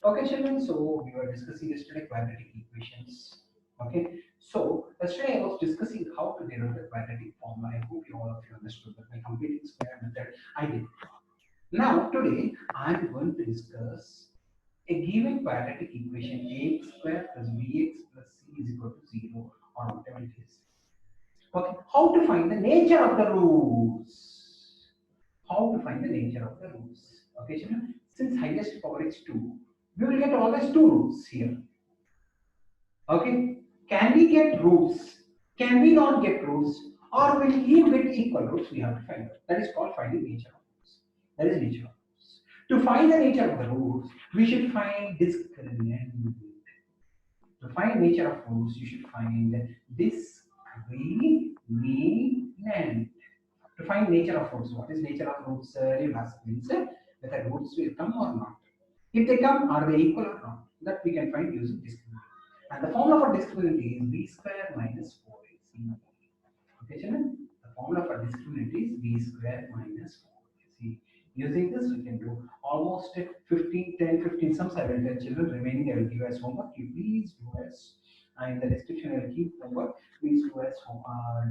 Okay, children. So we were discussing yesterday quadratic equations. Okay. So yesterday I was discussing how to derive the quadratic formula. I hope you all of you understood that by completing square method I did. Now today I am going to discuss a given quadratic equation ax square plus bx plus c is equal to 0 or whatever it is. Okay. How to find the nature of the roots? How to find the nature of the roots? Okay, children. Since highest power is 2, we will get always two roots here. Okay. Can we get roots? Can we not get roots? Or will you get equal roots? We have to find out. That is called finding nature of roots. That is nature of roots. To find the nature of the roots, we should find discriminant. To find nature of roots, you should find discriminant. To find nature of roots, what is nature of roots? You ask means whether roots will come or not. If they come, are they equal or not? That we can find using discriminant. And the formula for discriminant is b square minus 4ac. Okay, children? The formula for discriminant is b square minus 4ac. Using this, we can do almost 15, 10, 15 sums. I will tell children. Remaining, I will give as homework. You please do as. In the description, I will keep homework. Please do as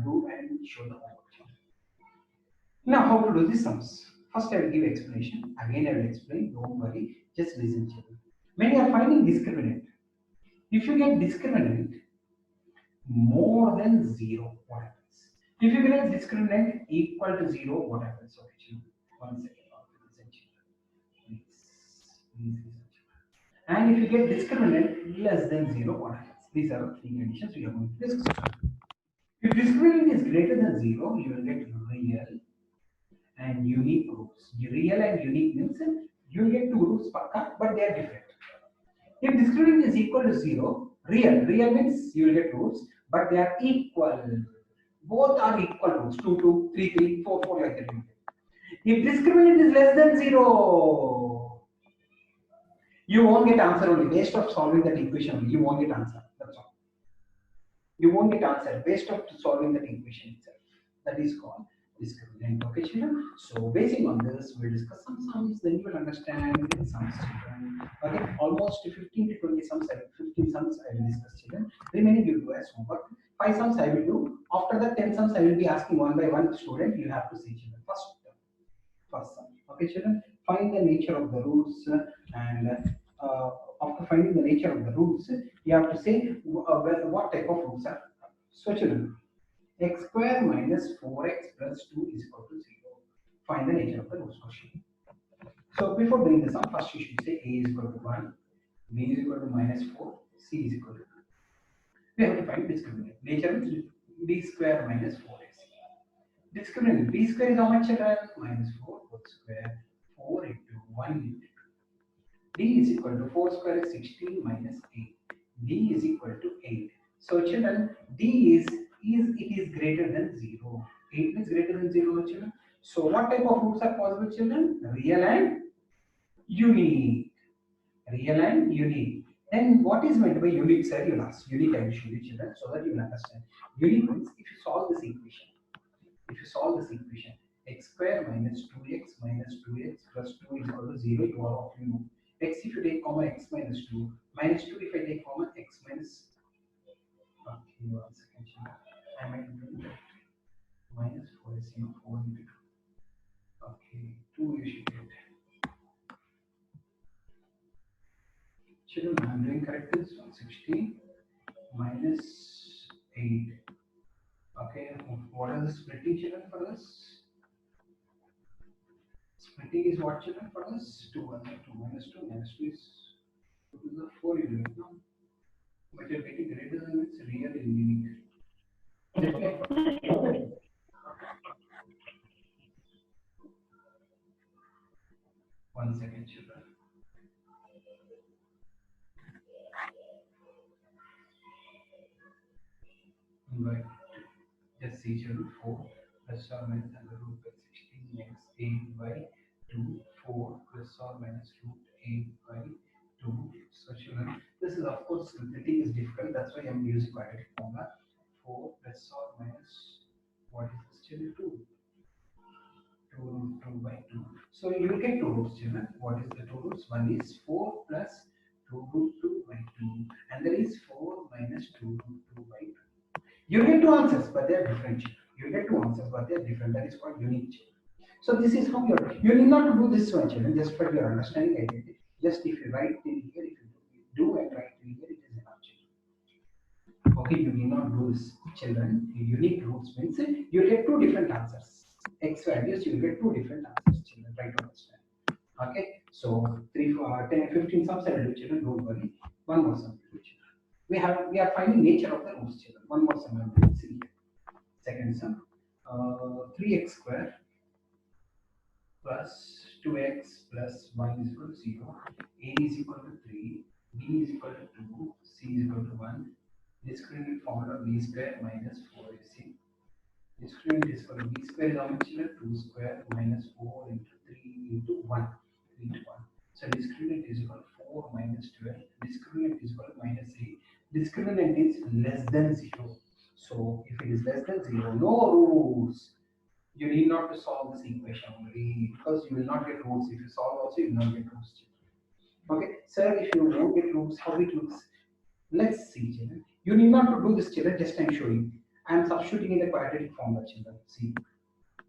do and show the homework. Now, how to do the sums? First, I will give explanation. Again, I will explain. Don't worry. Just listen, children. When you are finding discriminant, if you get discriminant more than 0, what happens? If you get discriminant equal to 0, what happens? Okay, children. 1 second. Listen, children. Please listen, children. And if you get discriminant less than 0, what happens? These are the three conditions we are going to discuss. If discriminant is greater than 0, you will get real and unique roots. Real and unique means you get two roots pakka, but they are different. If discriminant is equal to 0, real means you will get roots, but they are equal. Both are equal roots, 2, 2, 3, 3, 4, 4 like that. If discriminant is less than 0, you won't get answer only based of solving that equation only. You won't get answer. That's all. You won't get answer based of solving that equation itself. That is called discriminant. Okay, children. So basing on this, we'll discuss some sums. Then you will understand the sums, children. Okay, almost 15 to 20 sums. 15 sums I will discuss, children. Remaining you do as homework. 5 sums I will do. After that 10 sums I will be asking one by one student. You have to see, children. First sum. Okay, children. Find the nature of the roots and after finding the nature of the roots, you have to say what type of roots are. So, children, x square minus 4x plus 2 is equal to 0. Find the nature of the roots question. So, before doing the sum, first you should say a is equal to 1, b is equal to minus 4, c is equal to 2. We have to find discriminant. Nature is b square minus 4ac. Discriminant b square is how much, children? Minus 4 whole square, 4 into 1 into d is equal to 4 square is 16 minus 8. D is equal to 8. So children, D is it is greater than 0. 8 is greater than 0, children. So what type of roots are possible, children? Real and unique. Real and unique. Then what is meant by unique, sir? You'll ask. Unique, I will show you, children, so that you will understand. Unique means if you solve this equation, x square minus 2x minus 2x plus 2 is equal to 0, you are of you know. X if you take comma x minus 2, minus 2 if I take comma x minus, okay, 1 second, I might do that. Minus 4 is 4 into 2. Okay, 2 you should get. Children, I am doing correct this 160 minus 8. Okay, what is the splitting, children, for this? Splitting is what, children, for this? 2 minus 2 is 2 to the 4 you do it now. But you're getting greater than its real and unique. Okay. One second, children. But just see, children, 4 plus or minus under root by 16 minus 8 by 2, 4 plus or minus root 8 by 2. So, children, this is of course splitting is difficult. That's why I'm using quadratic formula. 4 plus or minus what is this, children? 2. 2 root 2 by 2. So you will get two roots, children. What is the two roots? One is 4 plus 2 root 2 by 2, and there is 4 minus 2 root 2 by 2. You get two answers, but they are different. You get two answers, but they are different. That is called unique. So this is how you need not to do this one, children, just for your understanding. I get it. Just if you write till here, if you do and write till here, it is enough, children. Okay, you need not do this, children. Unique roots means you get two different answers. X values, you get two different answers, children. Try to understand. Okay, so 3, 4, 10, 15 sums I will do, children. Don't worry. One more sum, children. We are finding nature of the roots, children. One more sum I will see here. Second sum, 3x square plus 2x plus y is equal to 0, a is equal to 3, b is equal to 2, c is equal to 1, discriminant formula b square minus 4ac. Discriminant is equal to b square is how much? 2 square minus 4 into 3 into 1. 3 into 1. So discriminant is equal to 4 minus 12. Discriminant is equal to minus 8. Discriminant is less than 0. So if it is less than 0, no roots. You need not to solve this equation only because you will not get roots. If you solve also, you will not get roots. Okay, sir, if you won't get roots, how it looks? Let's see, children. You need not to do this, children. Just I'm showing. I am substituting in the quadratic formula, children. See,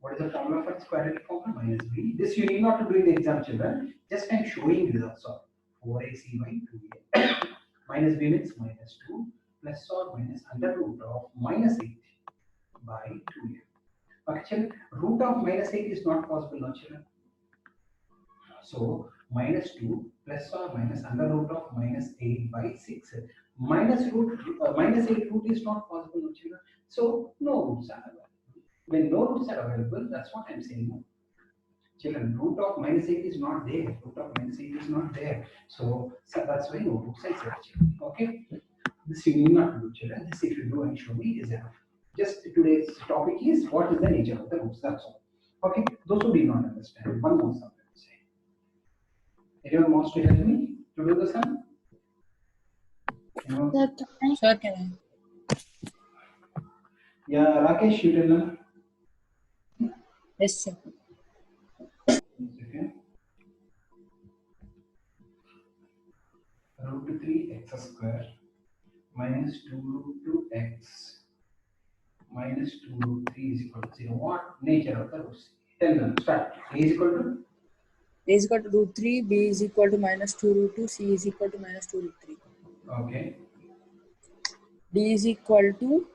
what is the formula for this quadratic formula? Minus b. This you need not to do in the exam, children. Just I'm showing you that's all. 4ac by 2a minus b means minus 2 plus or minus under root of minus 8 by 2a. Actually, root of minus 8 is not possible, no, children. So, minus 2 plus or minus under root of minus 8 by 6. Minus 8 root is not possible, no, children. So, no roots are available. When no roots are available, that's what I'm saying. No. Children, root of minus 8 is not there. Root of minus 8 is not there. So that's why no roots I said, children. Okay? This you need not do, children. This if you do and show me is enough. Just today's topic is what is the nature of the roots. That's all. Okay, those who did not understand, one more sum. Anyone wants to help me to do the sum? Sir, can Yeah, Rakesh, you tell them. I? Yes, sir. Okay. Root 3x square minus 2 root 2x minus 2 root 3 is equal to 0. What nature of the roots? Tell them. Start. A is equal to? A is equal to root 3, b is equal to minus 2 root 2, c is equal to minus 2 root 3. Okay. D is equal to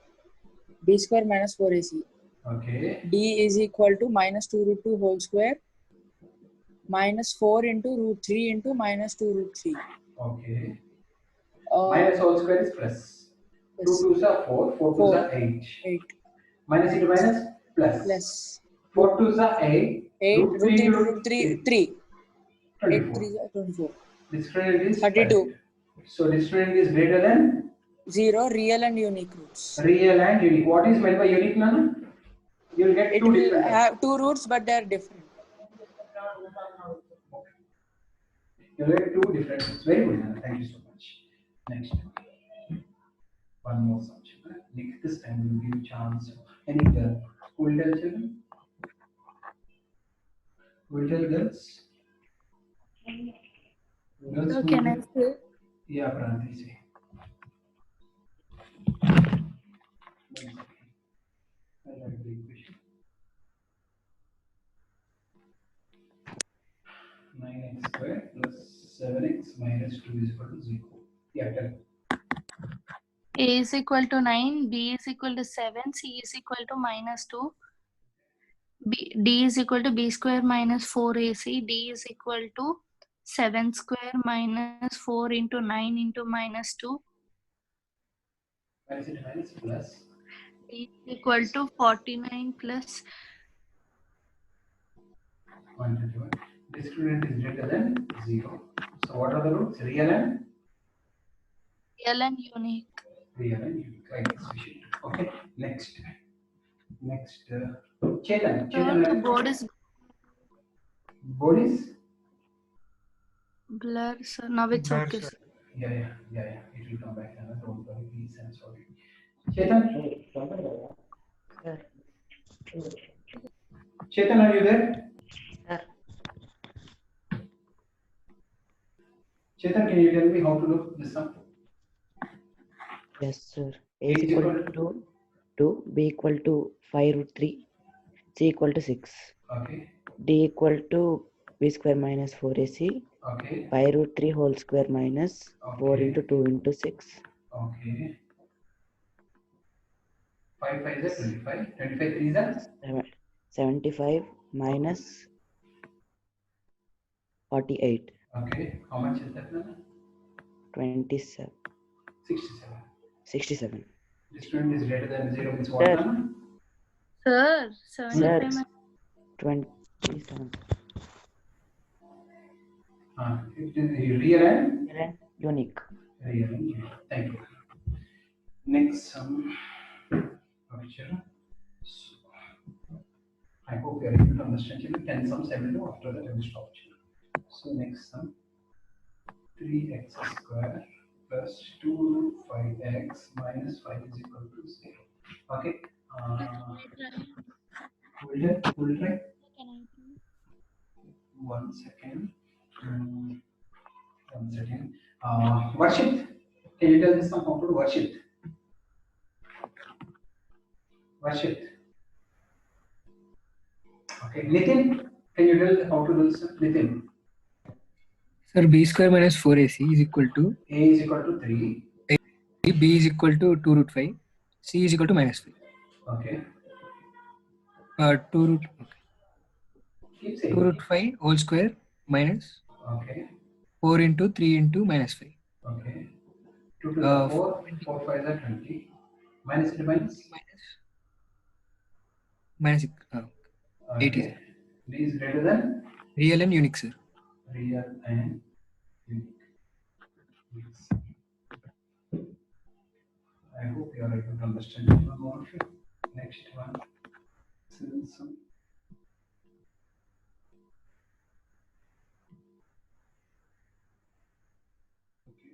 b square minus 4ac. Okay. D is equal to minus 2 root 2 whole square minus 4 into root 3 into minus 2 root 3. Okay. Minus whole square is plus. Yes. 2 2s are 4, 4 2s are 8. 8. Minus into minus plus. Plus. 4 2s are 8. 8. Root 3 into root 3. 8 24. 3 are 24. Discriminant is 32. 32. So discriminant is greater than 0, real and unique roots. real and unique. What is meant by unique, Nana? You will get It two will different. have two roots, but they are different. You will get two different. It's very good, Nana. Thank you so much. Next. One more subject. Next this time we will give you chance. Any girl? Who will tell children? Who will tell girls? Girls So who can will I tell? say? Yeah, Pranati, say. I like the equation. 9x square plus 7x minus 2 is equal to 0. Yeah, tell. A is equal to 9, B is equal to 7, C is equal to minus 2, D is equal to B square minus 4AC, D is equal to 7 square minus 4 into 9 into minus 2, Minus into minus plus. D is equal to 49 plus 121. Discriminant is greater than 0. So what are the roots? Real and real and unique. real and unique. Right. Okay. Next. Chetan. Sir, the Chetan. board is Board is? blur, sir. Now it's okay, sir. Yeah. It will come back. Don't worry. Please. I'm sorry. Chetan. Chetan, are you there? Chetan, can you tell me how to do this sum? Yes, sir. A is equal to 2, B equal to 5 root 3, C equal to 6, Okay. D equal to B square minus 4AC, Okay. 5 root 3 whole square minus 4 Okay. into 2 into 6. Okay. 5 5 is 25. 25 3 is that? 75 minus 48, Okay. How much is that now? 27, 67. 67. Discriminant is greater than 0 means what? Sir. Now? Sir, Sir, 75 27. It is real and Unique. real and unique. Thank you. Next sum. Picture. So, I hope you are able to understand. 10 sums I will do. After that I will stop. So next sum. 3x square plus 2 root 5x minus 5 is equal to 0. Okay. We'll try. 1 second. 1 second. Varshit, can you tell this sum how to do? Varshit. Varshit. Okay. Nitin, can you tell how to do this? Nitin. Sir, b square minus 4ac is equal to A is equal to 3. b is equal to 2 root 5, c is equal to minus 5. Okay. 2 root Keep 2 saying. root 5 whole square minus Okay. 4 into 3 into minus 5. Okay. 2 to the 4. 20 4 5 is 20. Minus into minus. minus 80. Okay. D is greater than Real and unique, sir. real and unique. Yes. I hope you are able to understand one more. Next one. Some. Okay.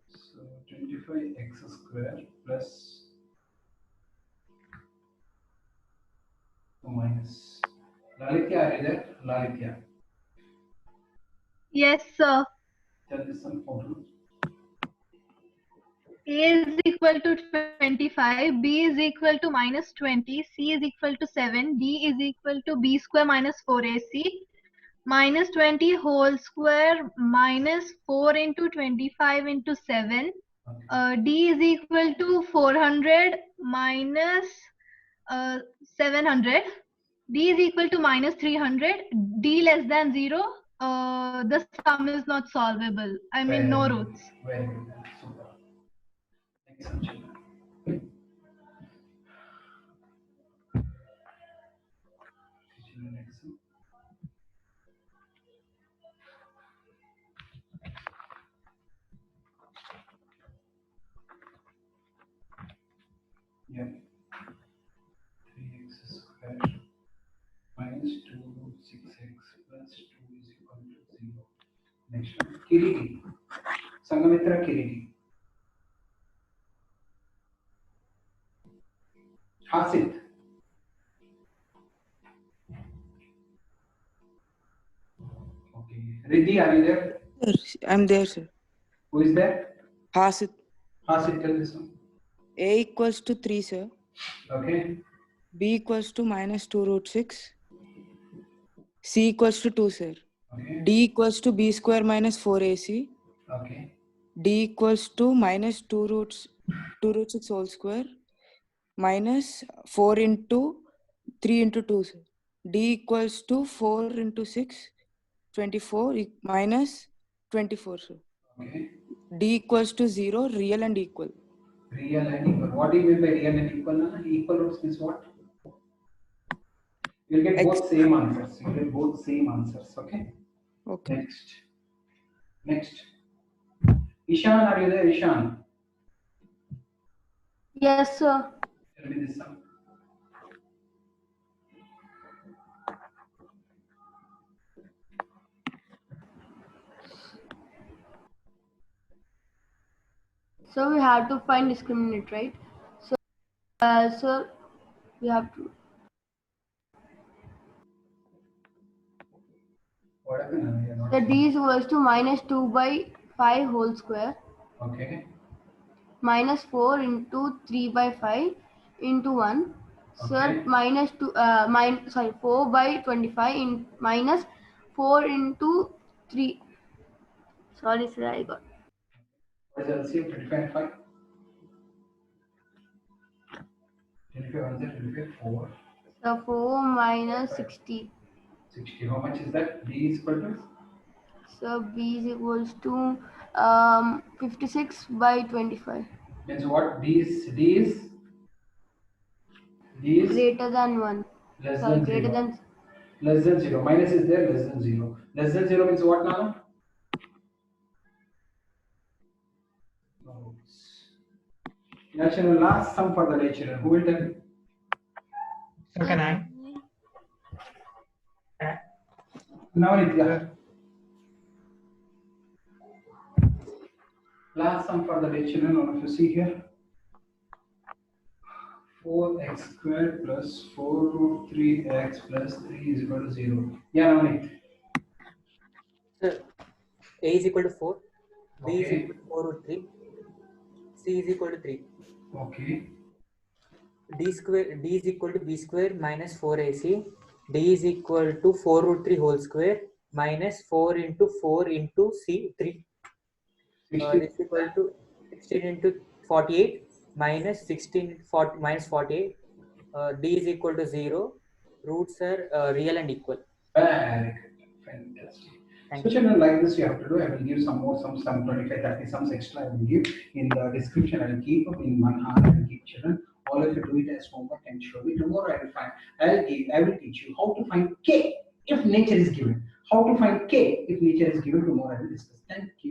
So 25x square plus minus. Lalitya, are you there? Lalitya. Yes, sir. Tell me some formula. A is equal to 25, B is equal to minus 20, C is equal to 7, D is equal to B square minus 4AC, minus 20 whole square minus 4 into 25 into 7. Okay. D is equal to 400 minus 700. D is equal to minus 300. D less than 0. The sum is not solvable. I mean, no roots. Very good. Super. Next one, children. Next one. Yeah. 3x square minus 2 root 6x plus 2 is equal to 0. Next one. Kiriti. Sangamitra Kiriti. Hasit. Okay. Riddhi, are you there? Sir, I'm there, sir. Who is there? Hasit. Hasit, tell this one. A equals to 3, sir. Okay. B equals to minus 2 root 6. C equals to 2, sir. Okay. D equals to B square minus 4AC. Okay. D equals to minus 2 root 6 whole square minus 4 into 3 into 2, sir. D equals to 4 into 6, 24 minus 24, sir. Okay. D equals to 0, real and equal. Real and equal. What do you mean by real and equal? Equal roots means what? You'll get both same answers. You'll get both same answers. Okay. Okay. Next. Next. Ishan, are you there? Ishan. Yes, sir. Tell me this sum. So we have to find discriminant, right? So we have to. What happened? The d is equals to minus 2 by 5 whole square Okay. minus 4 into 3 by 5 into 1. Sir, Okay. minus 2, 4 by 25 in minus 4 into 3. Sorry, sir, I got. What is LCM? 25 and 5. 25 and 25, 4. So 4 minus 60. 60. How much is that? D is equal to? So b is equals to 56 by 25. Means what? D is Greater than 1. less Sorry, than greater 0. than. Less than 0. Minus is there, less than 0. Less than 0 means what now? No. National last sum for the lecturer. Who will tell me? So can I? Now it got. Last sum for the lecturer. All of you see here. 4x squared plus 4 root 3x plus 3 is equal to 0. Yeah, now it. So A is equal to 4, B is Okay. equal to 4 root 3, C is equal to 3. Okay. D is equal to B square minus 4AC. D is equal to 4 root 3 whole square minus 4 into C 3. 60. This is equal to 16 into 48 minus 16 40 minus 48. D is equal to 0. Roots are real and equal. Very good. Fantastic. Thank So you. children, like this you have to do. I will give some more, some 25, 30 sums extra. I will give in the description. I will keep up in 1 hour. I will give children. All of you do it as homework and show me. Tomorrow I will find. I will teach you how to find K if nature is given. How to find K if nature is given. Tomorrow I will discuss. Thank you.